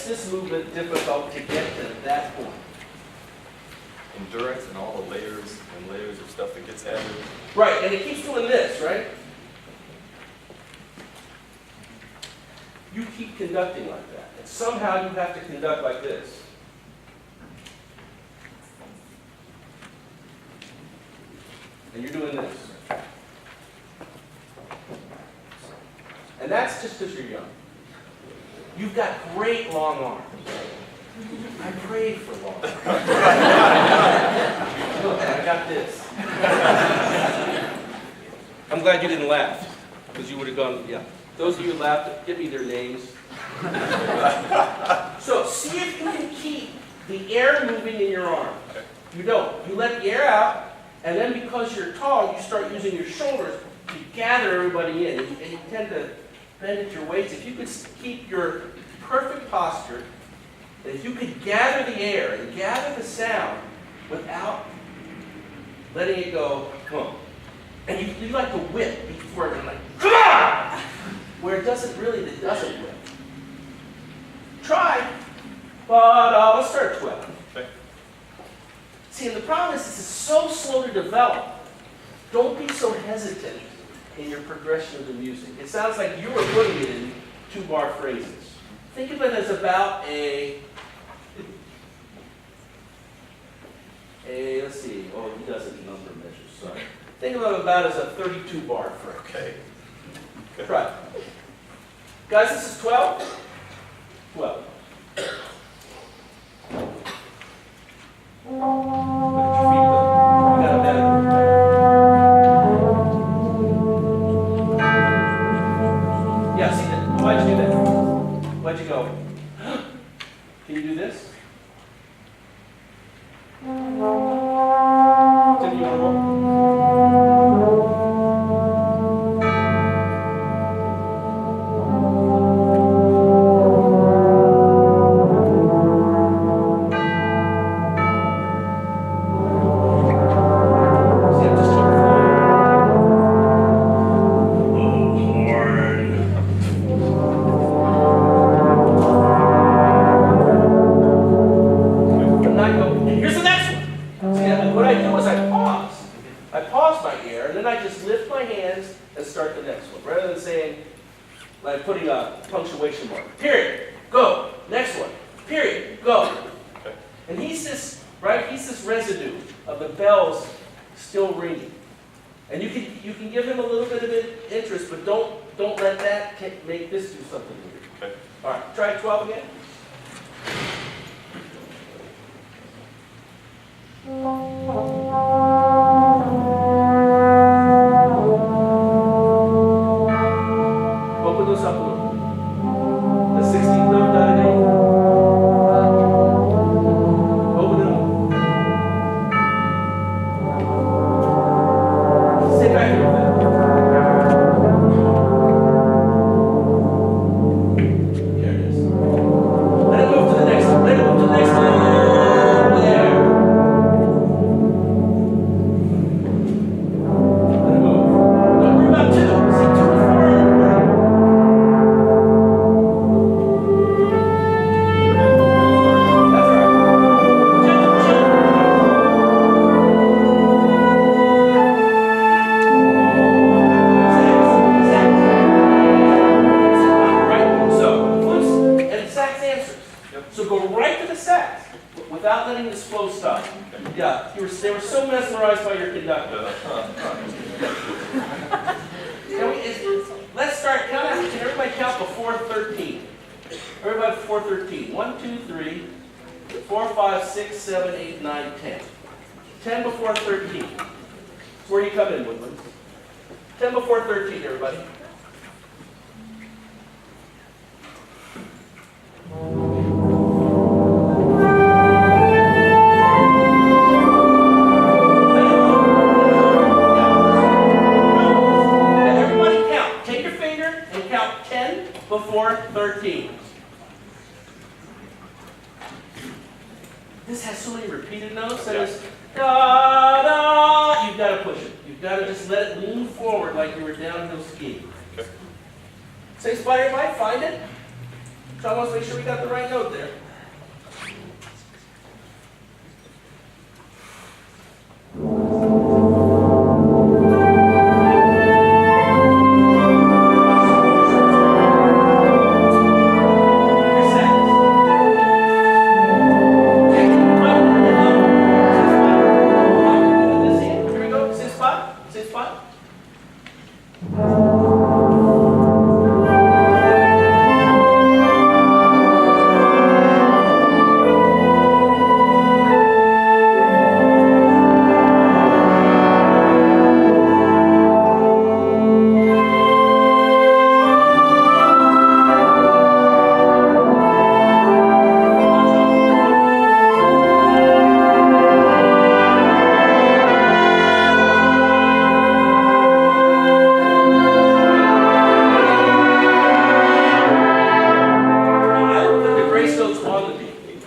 makes this movement difficult to get to that point? Endurance and all the layers and layers of stuff that gets added. Right, and it keeps doing this, right? You keep conducting like that, and somehow you have to conduct like this. And you're doing this. And that's just because you're young. You've got great long arms. I prayed for long arms. Look, I got this. I'm glad you didn't laugh, because you would have gone, yeah. Those of you who laughed, give me their names. So, see if you can keep the air moving in your arm. You don't. You let the air out, and then because you're tall, you start using your shoulders to gather everybody in. And you tend to bend at your waist. If you could keep your perfect posture, and if you could gather the air and gather the sound without letting it go, come on. And you like to whip before you're like, come on! Where it doesn't whip. Try, but let's start at 12. Okay. See, and the problem is this is so slow to develop. Don't be so hesitant in your progression of the music. It sounds like you were putting it in 2-bar phrases. Think of it as about let's see, oh, he doesn't number measures, sorry. Think of it about as a 32-bar phrase. Okay. Try it. Guys, this is 12. 12. Look at your feet, though. You got a better. Yeah, see that? Why'd you do that? Why'd you go? Can you do this? Tim, you want to roll? Like putting a punctuation mark. Period. Go. Next one. Period. Go. Okay. And he's this, right? He's this residue of the bells still ringing. And you can give him a little bit of interest, but don't let that make this do something weird. Okay. All right. Try 12 again. Open those up a little. The 16th note down again. Open it up. Stay back here with that. There it is. Let it move to the next one. Let it move to the next one. There. Let it move. Don't worry about 2. See, 2 and 4 are important. That's all right. 2, 2. 6. Right? So, loose and sax answers. Yep. So go right to the sax without letting this flow stop. Yeah, they were so mesmerized by your conductor. Let's start. Count out. Can everybody count before 13? Everybody before 13. 1, 2, 3, 4, 5, 6, 7, 8, 9, 10. 10 before 13. Where you come in, Woodland? 10 before 13, everybody. Now, everybody count. Take your finger and count 10 before 13. This has so many repeated notes that it's da da. You've got to push it. You've got to just let it lean forward like you were downhill skiing. Okay. Say spot, everybody. Find it. So I want to make sure we got the right note there. Here we go, same spot, same spot. I will put the grace notes on the beat.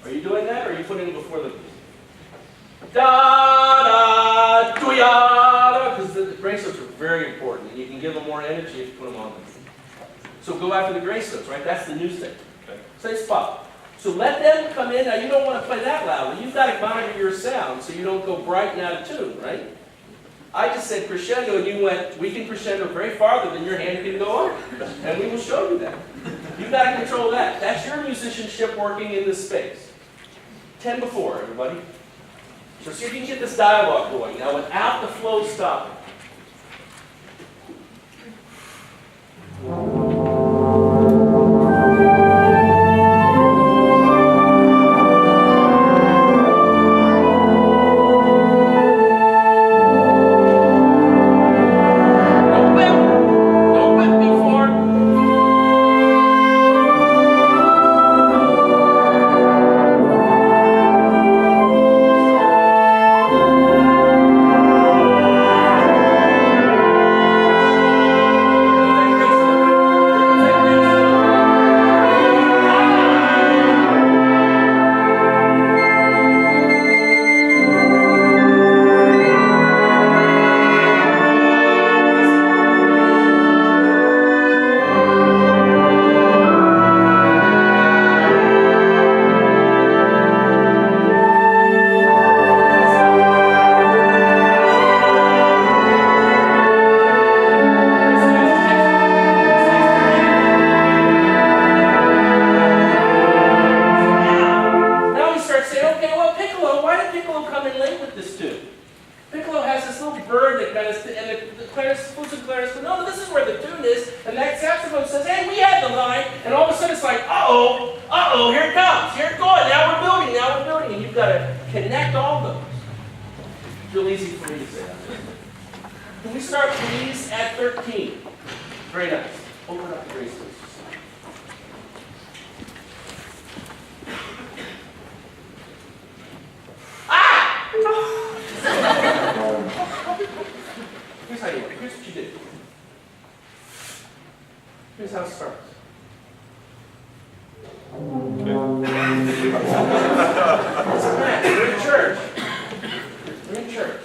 Are you doing that, or are you putting it before the beat? Da da do ya, because the grace notes are very important. You can give them more energy if you put them on them. So go after the grace notes, right? That's the new thing. Okay. Same spot. So let them come in. Now you don't want to play that loudly. You've got to monitor your sound so you don't go bright and out of tune, right? I just said crescendo, and you went, we can crescendo very farther than your hand can go on. And we will show you that. You've got to control that. That's your musicianship working in this space. 10 before, everybody. So see if you can get this dialogue going. Now without the flow stopping. No whip before. Now we start saying, okay, well, Piccolo, why did Piccolo come in late with this tune? Piccolo has this little bird that kind of, and the clarinet, flutes and clarinets go, no, this is where the tune is, and that saxophone says, hey, we had the line, and all of a sudden it's like, uh-oh, here it comes, here it goes, now we're building, and you've got to connect all those. It's real easy for me to say that. Can we start, please, at 13? Very nice. Open up the grace list. Here's how you work. Here's what you do. Here's how it starts. It's a match. We're in church. We're in church.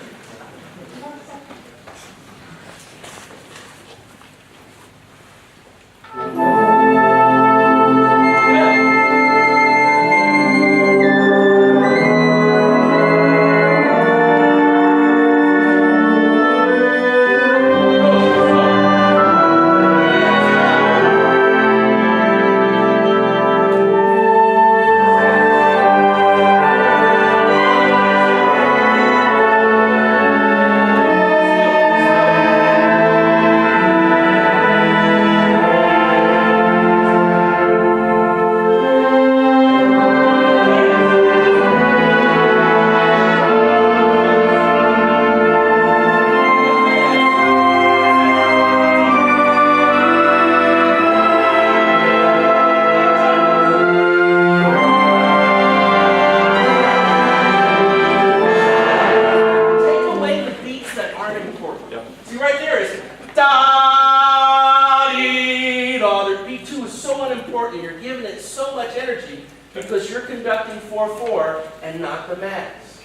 because you're conducting 4/4 and not the mass.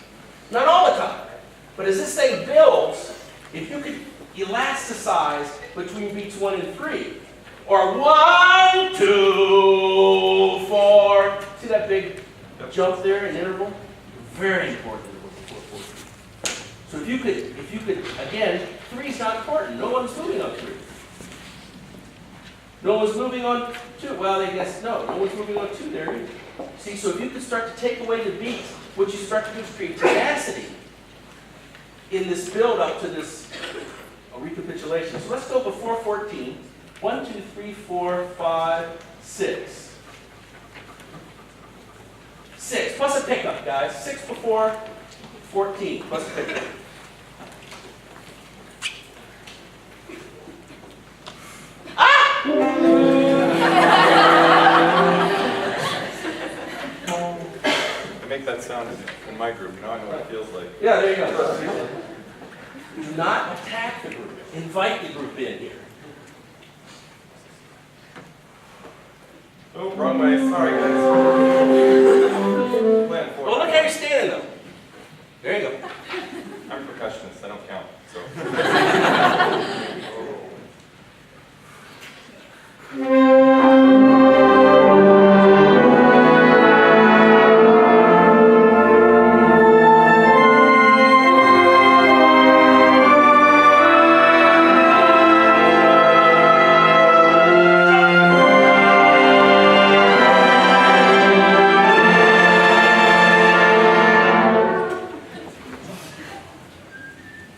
Not all the time, but as this thing builds, if you could elasticize between beats 1 and 3, Or 1, 2, 4. See that big jump there in interval? Very important interval before 14. So if you could, again, 3 is not important. No one's moving on 3. No one's moving on 2. Well, I guess no one's moving on 2 there either. See, so if you could start to take away the beats, what you start to do is create tenacity in this build up to this recapitulation. So let's go before 14. 1, 2, 3, 4, 5, 6. 6 plus a pickup, guys. 6 before 14 plus a pickup. I make that sound in my group, I know what it feels like. Yeah, there you go. Do not attack the group. Invite the group in here. Oh, wrong way, sorry guys. Plan for Well, look how you're standing though. There you go. I'm a percussionist, I don't count, so.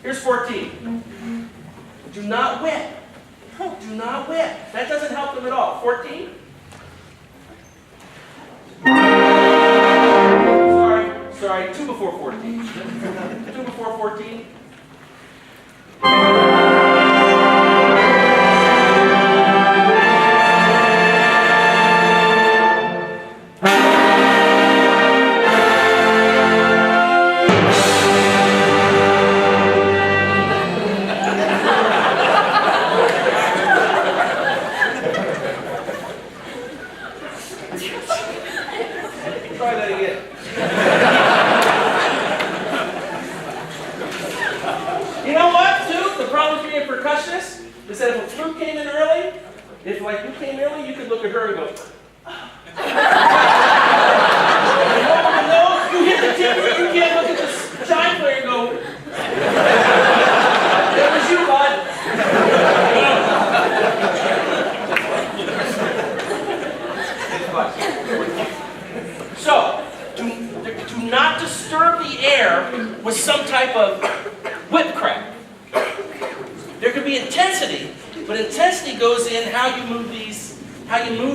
Here's 14. Do not whip. Do not whip. That doesn't help them at all. 14. Sorry, 2 before 14. 2 before 14. Try that again. You know what, too? The problem with being a percussionist is that if a flute came in early, if like you came early, you could look at her and go, no, you hit the timbre, you can't look at the giant player and go, that was you, bud. So, do not disturb the air with some type of whip crack. There could be intensity, but intensity goes in how you move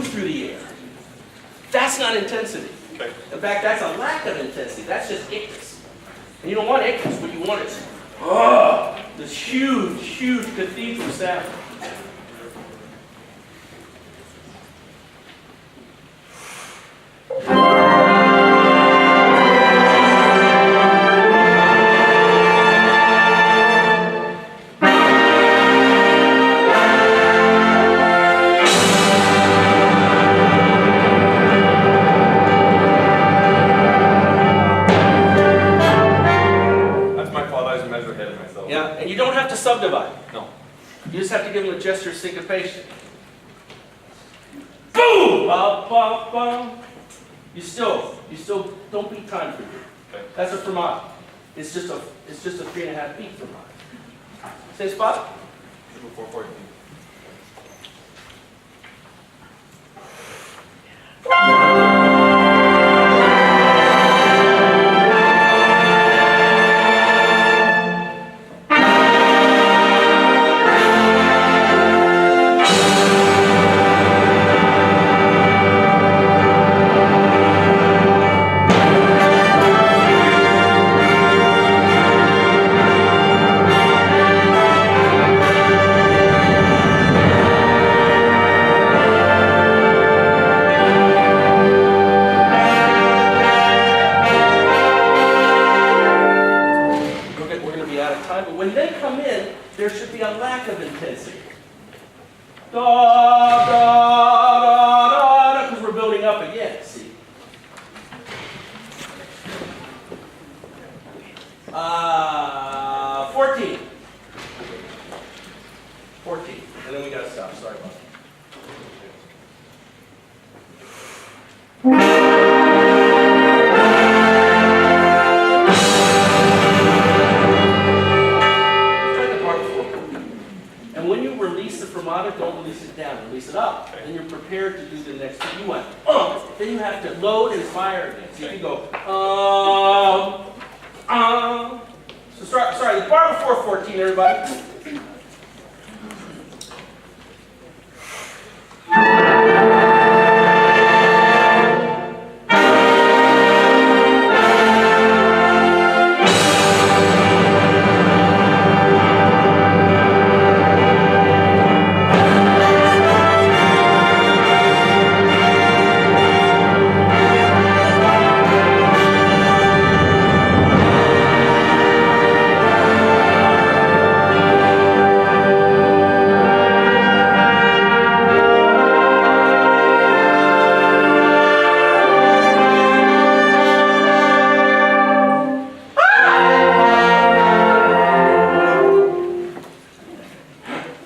through the air. That's not intensity. Okay. In fact, that's a lack of intensity. That's just ictus. And you don't want ictus. What you want is, this huge, huge cathedral sound. Yeah, and you don't have to subdivide. No. You just have to give them a gesture of syncopation. Boom! Bum, bum, bum. You still don't beat time for you. Okay. That's a fermata. It's just a 3.5 beat fermata. Same spot? Before 14. There should be a lack of intensity. Da, da, da, da, because we're building up again, see? 14. 14. And then we got to stop. Sorry about that. but don't release it down. Release it up. Okay. Then you're prepared to do the next thing. You went, then you have to load and fire again. So you can go, So sorry, the bar before 14, everybody.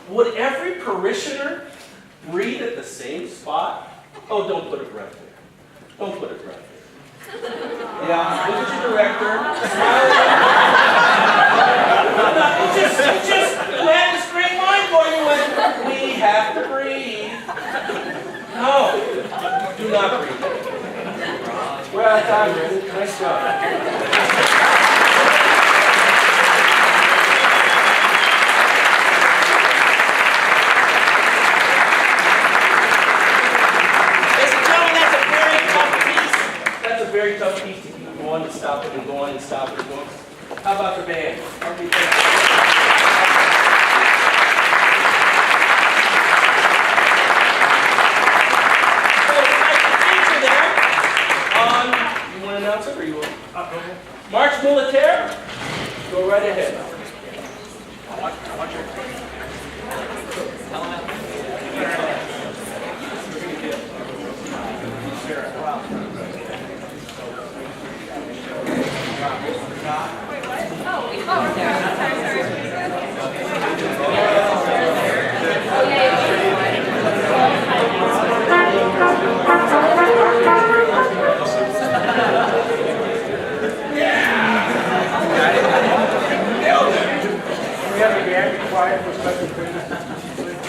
Would every parishioner breathe at the same spot? Oh, don't put a breath there. Don't put a breath there. Yeah, look at your director. Smile. You had this great line for you when we have to breathe. No, do not breathe. We're out of time, man. Nice job. Very tough piece to keep going and stop it and going and stop it and going. How about the band? How do you think? So like the teacher there, you want to announce it or you will? March Militaire, go right ahead.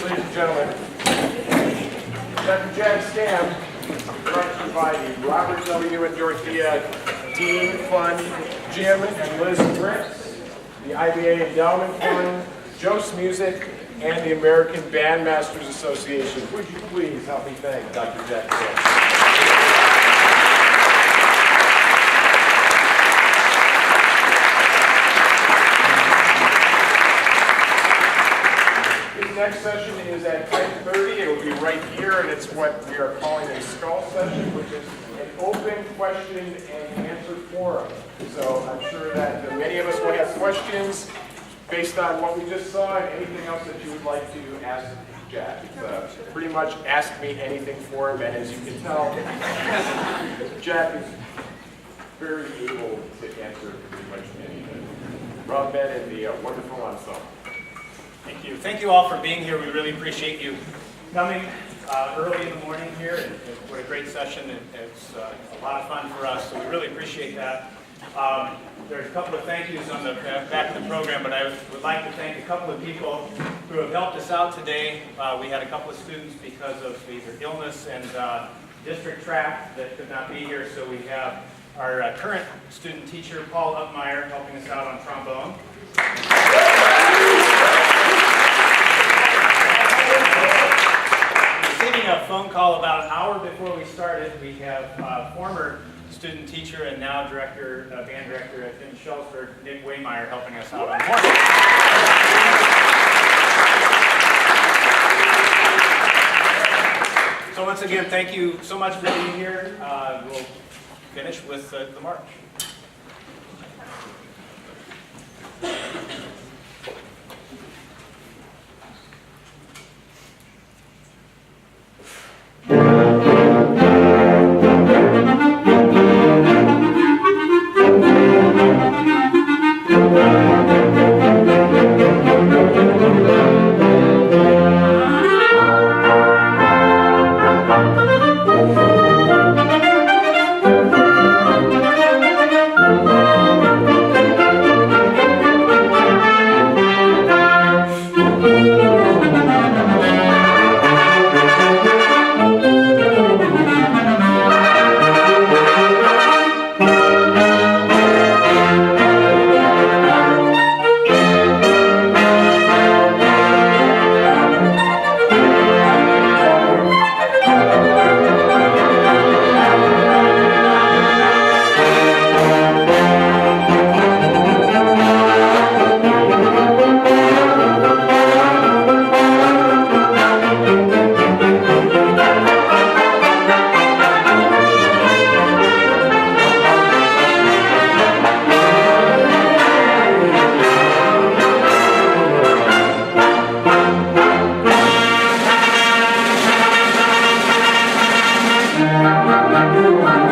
Ladies and gentlemen, Dr. Jack Stam brought to you by the Robert W. and Dorothea Dean Fund, Jim and Liz Brits, the IBA Endowment Fund, Joe's Music, and the American Bandmasters Association. Would you please help me thank Dr. Jack Stam? Next session is at 10:30. It will be right here, and it's what we are calling a skull session, which is an open question and answer forum. So I'm sure that many of us will have questions based on what we just saw and anything else that you would like to ask Jack. Pretty much ask me anything for him, and as you can tell, Jack is very able to answer pretty much anything. Rob Ben and the wonderful ensemble. Thank you. Thank you all for being here. We really appreciate you coming early in the morning here. And what a great session. It's a lot of fun for us, so we really appreciate that. There's a couple of thank yous on the back of the program, but I would like to thank a couple of people who have helped us out today. We had a couple of students because of either illness and district track that could not be here, so we have our current student teacher, Paul Upmeyer, helping us out on trombone. Receiving a phone call about an hour before we started, we have former student teacher and now band director at Shelford, Nick Waymeyer, helping us out on horn. So once again, thank you so much for being here. We'll finish with the march.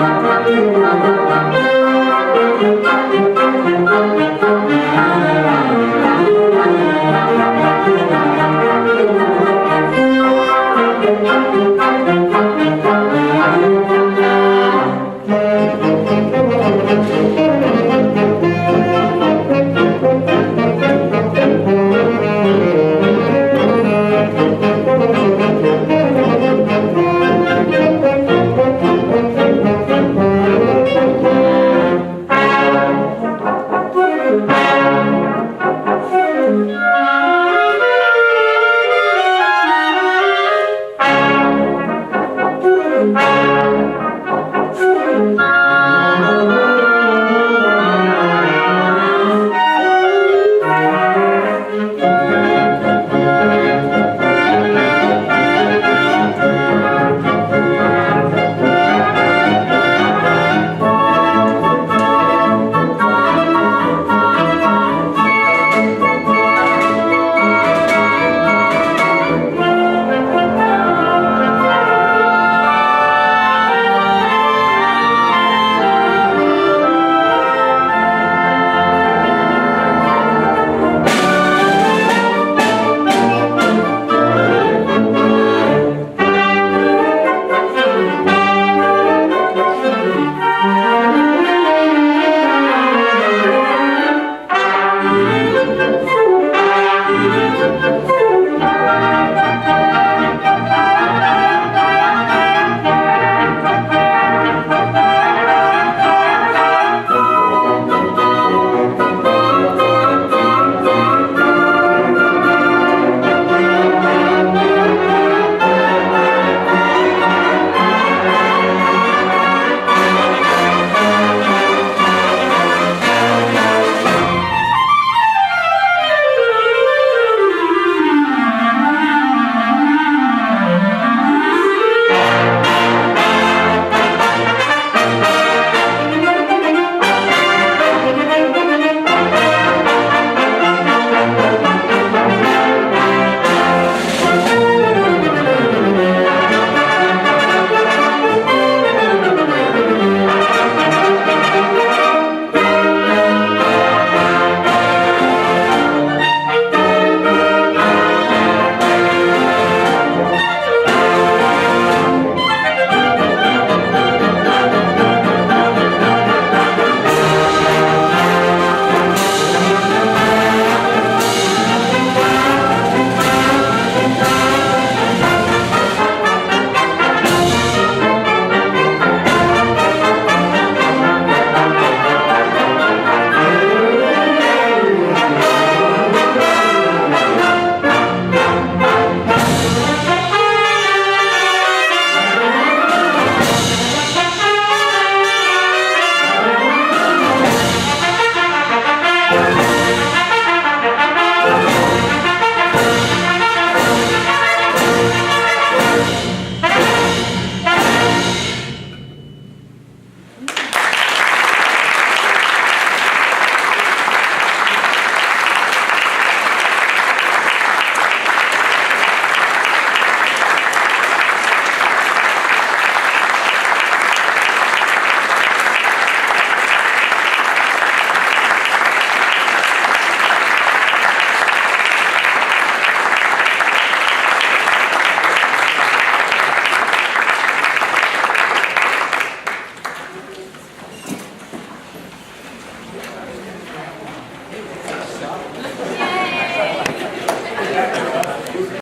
Thank you.